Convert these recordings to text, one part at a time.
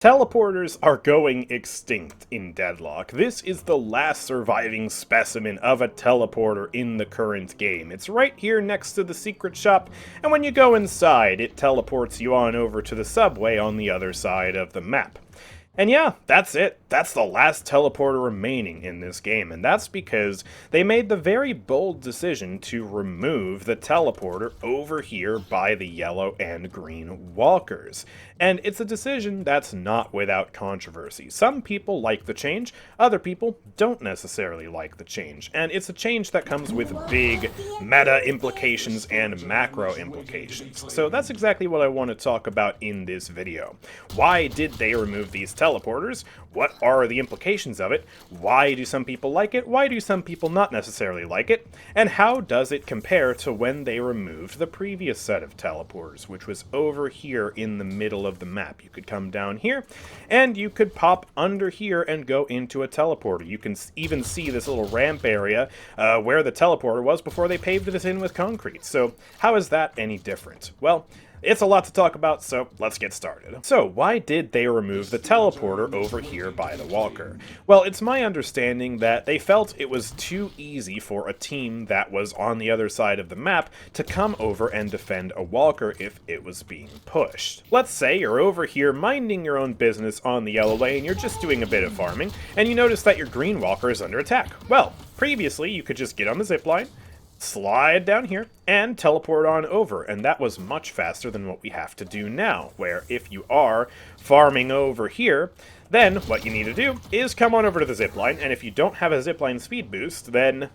Teleporters are going extinct in Deadlock. This is the last surviving specimen of a teleporter in the current game. It's right here next to the secret shop, and when you go inside, it teleports you on over to the subway on the other side of the map. And yeah, that's it. That's the last teleporter remaining in this game, and that's because they made the very bold decision to remove the teleporter over here by the yellow and green walkers. And it's a decision that's not without controversy. Some people like the change, other people don't necessarily like the change, and it's a change that comes with big meta implications and macro implications. So that's exactly what I want to talk about in this video. Why did they remove these teleporters? What are the implications of it? Why do some people like it? Why do some people not necessarily like it? And how does it compare to when they removed the previous set of teleporters, which was over here in the middle of the map? You could come down here, and you could pop under here and go into a teleporter. You can even see this little ramp area where the teleporter was before they paved it in with concrete. So how is that any different? Well, it's a lot to talk about, so let's get started. So, why did they remove the teleporter over here by the walker? Well, it's my understanding that they felt it was too easy for a team that was on the other side of the map to come over and defend a walker if it was being pushed. Let's say you're over here minding your own business on the yellow lane, you're just doing a bit of farming, and you notice that your green walker is under attack. Well, previously you could just get on the zipline, slide down here, and teleport on over, and that was much faster than what we have to do now, where if you are farming over here, then what you need to do is come on over to the zipline, and if you don't have a zipline speed boost, then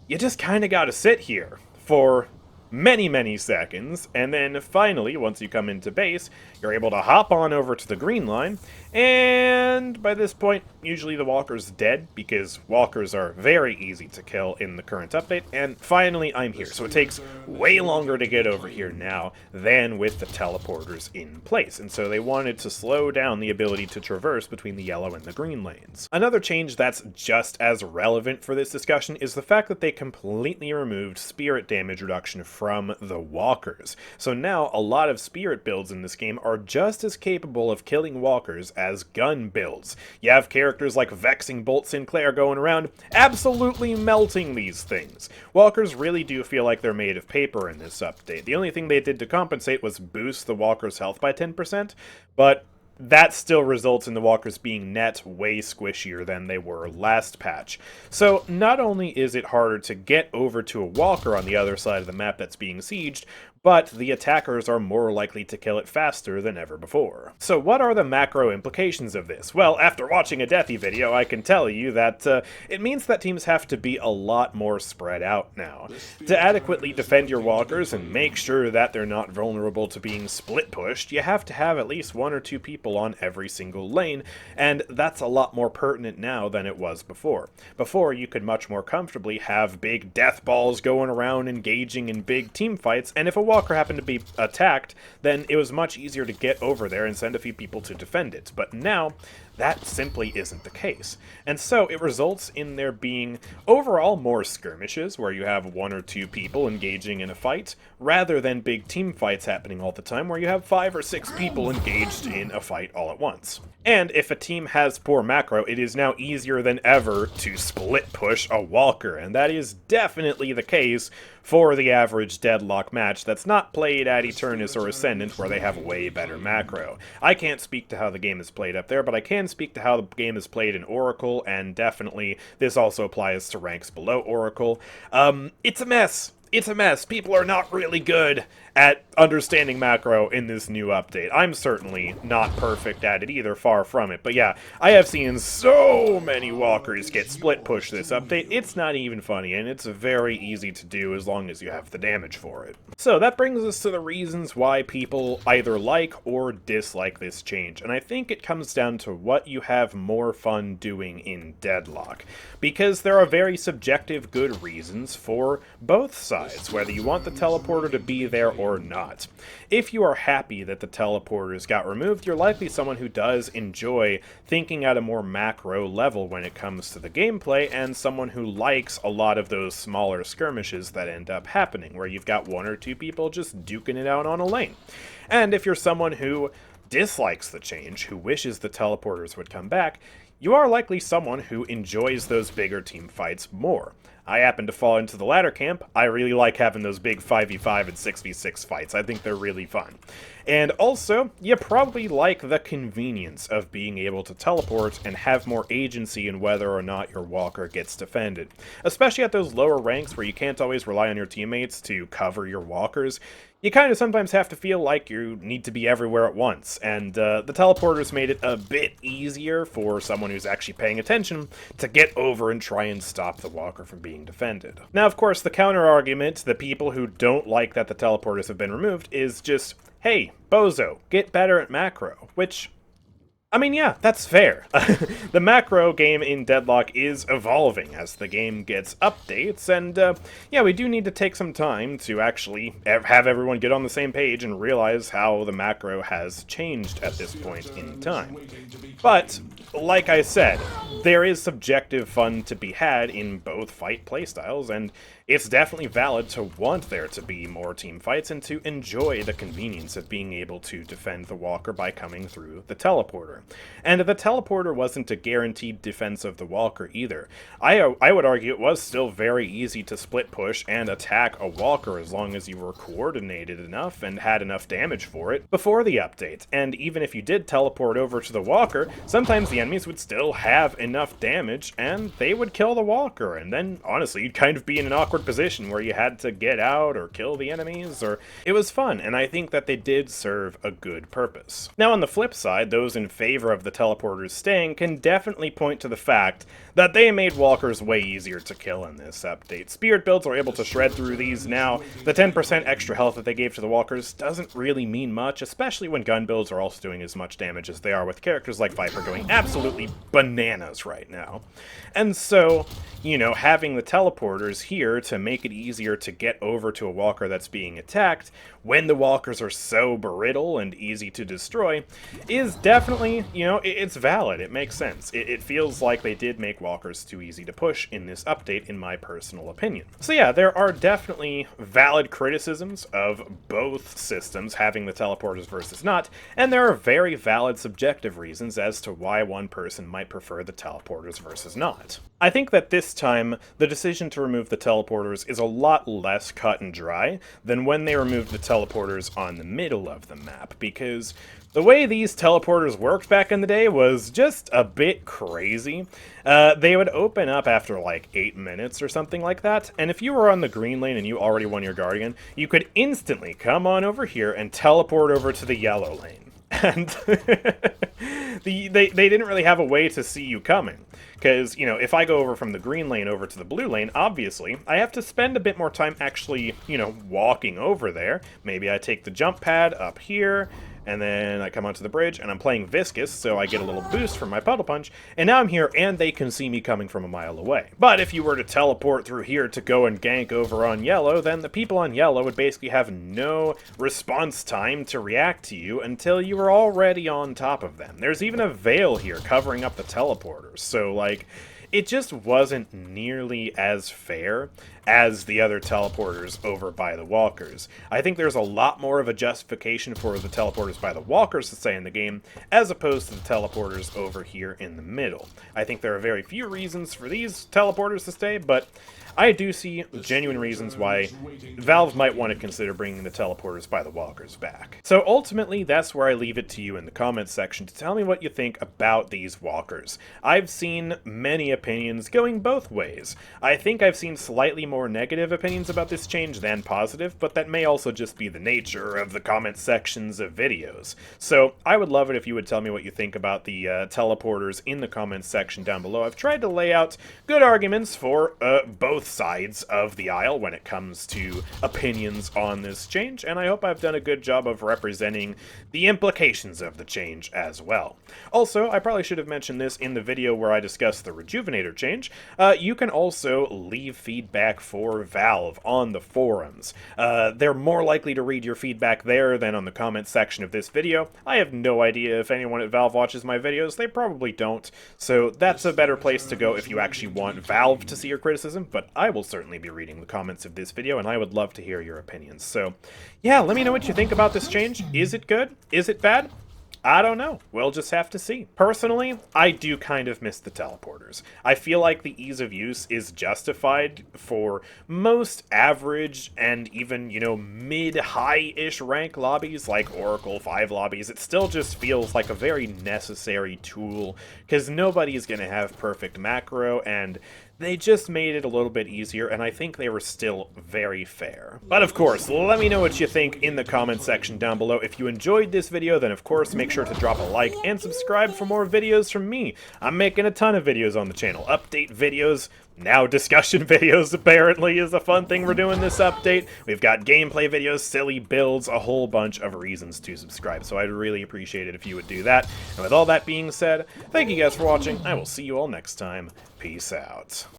you just kinda gotta sit here for many seconds, and then finally, once you come into base, you're able to hop on over to the green line, and by this point, usually the walker's dead, because walkers are very easy to kill in the current update, and finally I'm here. So it takes way longer to get over here now than with the teleporters in place, and so they wanted to slow down the ability to traverse between the yellow and the green lanes. Another change that's just as relevant for this discussion is the fact that they completely removed spirit damage reduction from the walkers. So now a lot of spirit builds in this game are just as capable of killing walkers as gun builds. You have characters like Vexing Bolt Sinclair going around absolutely melting these things. Walkers really do feel like they're made of paper in this update. The only thing they did to compensate was boost the walker's health by 10%, but that still results in the walkers being net way squishier than they were last patch. So not only is it harder to get over to a walker on the other side of the map that's being sieged, but the attackers are more likely to kill it faster than ever before. So what are the macro implications of this? Well, after watching a Deathy video, I can tell you that it means that teams have to be a lot more spread out now. To adequately defend your walkers and make sure that they're not vulnerable to being split pushed, you have to have at least one or two people on every single lane, and that's a lot more pertinent now than it was before. Before, you could much more comfortably have big death balls going around engaging in big team fights, and if a walker happened to be attacked, then it was much easier to get over there and send a few people to defend it. But now, that simply isn't the case. And so it results in there being overall more skirmishes where you have one or two people engaging in a fight, rather than big team fights happening all the time where you have 5 or 6 people engaged in a fight all at once. And if a team has poor macro, it is now easier than ever to split push a walker, and that is definitely the case for the average Deadlock match that's not played at Eternus or Ascendant, where they have way better macro. I can't speak to how the game is played up there, but I can speak to how the game is played in Oracle, and definitely this also applies to ranks below Oracle. It's a mess. It's a mess. People are not really good at understanding macro in this new update. I'm certainly not perfect at it either, far from it. But yeah, I have seen so many walkers get split push this update, it's not even funny, and it's very easy to do as long as you have the damage for it. So that brings us to the reasons why people either like or dislike this change, and I think it comes down to what you have more fun doing in Deadlock. Because there are very subjective good reasons for both sides, whether you want the teleporter to be there or not. If you are happy that the teleporters got removed, you're likely someone who does enjoy thinking at a more macro level when it comes to the gameplay, and someone who likes a lot of those smaller skirmishes that end up happening, where you've got one or two people just duking it out on a lane. And if you're someone who dislikes the change, who wishes the teleporters would come back, you are likely someone who enjoys those bigger team fights more. I happen to fall into the latter camp. I really like having those big 5v5 and 6v6 fights. I think they're really fun. And also, you probably like the convenience of being able to teleport and have more agency in whether or not your walker gets defended. Especially at those lower ranks where you can't always rely on your teammates to cover your walkers. You kind of sometimes have to feel like you need to be everywhere at once, and the teleporters made it a bit easier for someone who's actually paying attention to get over and try and stop the walker from being defended. Now, of course, the counter-argument, the people who don't like that the teleporters have been removed, is just, hey, bozo, get better at macro, which, I mean, yeah, that's fair. The macro game in Deadlock is evolving as the game gets updates, and yeah, we do need to take some time to actually have everyone get on the same page and realize how the macro has changed at this point in time. But, like I said, there is subjective fun to be had in both fight playstyles, and it's definitely valid to want there to be more team fights and to enjoy the convenience of being able to defend the walker by coming through the teleporter. And the teleporter wasn't a guaranteed defense of the walker either. I would argue it was still very easy to split push and attack a walker as long as you were coordinated enough and had enough damage for it before the update. And even if you did teleport over to the walker, sometimes the enemies would still have enough damage and they would kill the walker, and then honestly you'd kind of be in an awkward position where you had to get out or kill the enemies, or it was fun, and I think that they did serve a good purpose. Now on the flip side, those in favor of the teleporters staying can definitely point to the fact that they made walkers way easier to kill in this update. Spirit builds are able to shred through these now. The 10% extra health that they gave to the walkers doesn't really mean much, especially when gun builds are also doing as much damage as they are, with characters like Viper going absolutely bananas right now. And so, you know, having the teleporters here to make it easier to get over to a walker that's being attacked when the walkers are so brittle and easy to destroy is definitely, you know, it's valid. It makes sense. It feels like they did make walkers too easy to push in this update, in my personal opinion. So yeah, there are definitely valid criticisms of both systems, having the teleporters versus not, and there are very valid subjective reasons as to why one person might prefer the teleporters versus not. I think that this time, the decision to remove the teleporters is a lot less cut and dry than when they removed the teleporters on the middle of the map, because the way these teleporters worked back in the day was just a bit crazy. They would open up after like 8 minutes or something like that, and if you were on the green lane and you already won your Guardian, you could instantly come on over here and teleport over to the yellow lane. And they didn't really have a way to see you coming. Because, you know, if I go over from the green lane over to the blue lane, obviously, I have to spend a bit more time actually, you know, walking over there. Maybe I take the jump pad up here, and then I come onto the bridge, and I'm playing Viscous, so I get a little boost from my Puddle Punch, and now I'm here, and they can see me coming from a mile away. But if you were to teleport through here to go and gank over on yellow, then the people on yellow would basically have no response time to react to you until you were already on top of them. There's even a veil here covering up the teleporters, so, like, it just wasn't nearly as fair as the other teleporters over by the walkers. I think there's a lot more of a justification for the teleporters by the walkers to stay in the game, as opposed to the teleporters over here in the middle. I think there are very few reasons for these teleporters to stay, but I do see genuine reasons why Valve might want to consider bringing the teleporters by the walkers back. So ultimately, that's where I leave it to you in the comments section to tell me what you think about these walkers. I've seen many opinions going both ways. I think I've seen slightly more negative opinions about this change than positive, but that may also just be the nature of the comment sections of videos. So I would love it if you would tell me what you think about the teleporters in the comments section down below. I've tried to lay out good arguments for both sides of the aisle when it comes to opinions on this change, and I hope I've done a good job of representing the implications of the change as well. Also, I probably should have mentioned this in the video where I discussed the Rejuvenator change. You can also leave feedback for Valve on the forums. They're more likely to read your feedback there than on the comments section of this video. I have no idea if anyone at Valve watches my videos. They probably don't, so that's a better place to go if you actually want Valve to see your criticism, but I will certainly be reading the comments of this video, and I would love to hear your opinions. So, yeah, let me know what you think about this change. Is it good? Is it bad? I don't know. We'll just have to see. Personally, I do kind of miss the teleporters. I feel like the ease of use is justified for most average and even, mid-high-ish rank lobbies, like Oracle 5 lobbies. It still just feels like a very necessary tool, because nobody's going to have perfect macro, and they just made it a little bit easier, and I think they were still very fair. But of course, let me know what you think in the comment section down below. If you enjoyed this video, then of course make sure to drop a like and subscribe for more videos from me. I'm making a ton of videos on the channel. Update videos, now discussion videos apparently is a fun thing we're doing this update. We've got gameplay videos, silly builds, a whole bunch of reasons to subscribe, so I'd really appreciate it if you would do that. And with all that being said, thank you guys for watching. I will see you all next time. Peace out.